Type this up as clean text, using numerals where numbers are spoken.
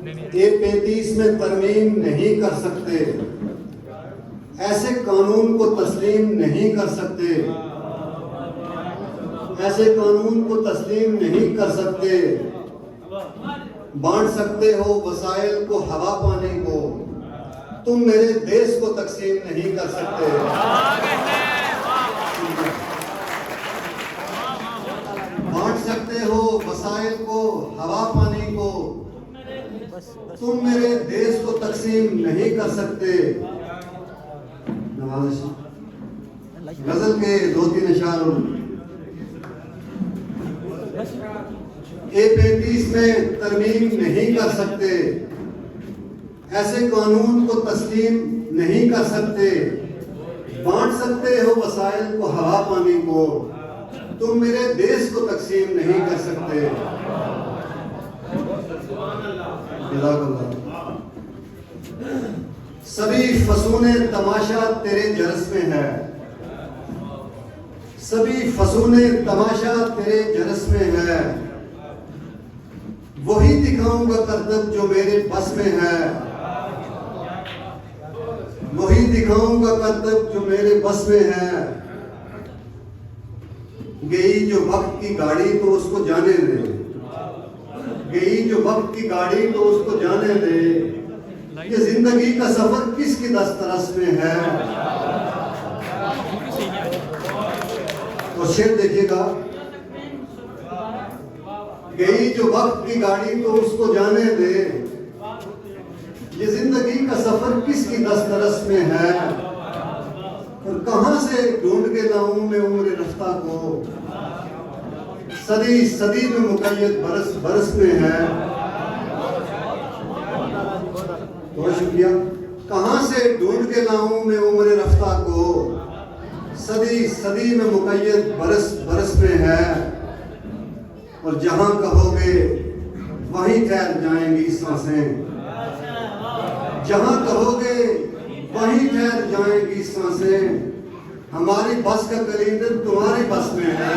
A35 में तरमीम नहीं कर सकते, ऐसे कानून को तस्लीम नहीं कर सकते, ऐसे कानून को तस्लीम नहीं कर सकते। बांट सकते हो वसाइल को हवा पानी को, तुम मेरे देश को तकसीम नहीं कर सकते। बांट सकते हो वसाइल को हवा पानी को, तुम मेरे देश को तकसीम नहीं कर सकते। गजल के 2-3 अशार। A35 में तरमीम नहीं कर सकते, ऐसे कानून को तस्लीम नहीं कर सकते। बांट सकते हो वसाइल को हवा पानी को, तुम मेरे देश को तकसीम नहीं कर सकते। सभी फसूने तमाशा तेरे जरस में है, सभी फसूने तमाशा तेरे जरस में है। वही दिखाऊंगा करतब जो मेरे बस में है, वही दिखाऊंगा करतब जो मेरे बस में है। गई जो वक्त की गाड़ी तो उसको जाने दे, गई जो वक्त की गाड़ी तो उसको जाने दे। ये जिंदगी का सफर किसकी दस्तरस में है। तो शेर देखिएगा, गई जो वक्त की गाड़ी तो उसको जाने दे। ये जिंदगी का सफर किसकी दस्तरस में है। और कहां से ढूंढ के लाऊं मैं उम्र रफ्ता को, सदी सदी में मुकैयद बरस बरस में है। बहुत शुक्रिया। कहां से ढूंढ के लाऊं मैं उम्र रफ्ता को, सदी सदी में मुकैयद बरस बरस में है। और जहां कहोगे वहीं ठहर जाएंगी सांसें, जहां कहोगे वहीं ठहर जाएंगी सांसें। हमारी बस का कलिंदर तुम्हारी बस में है।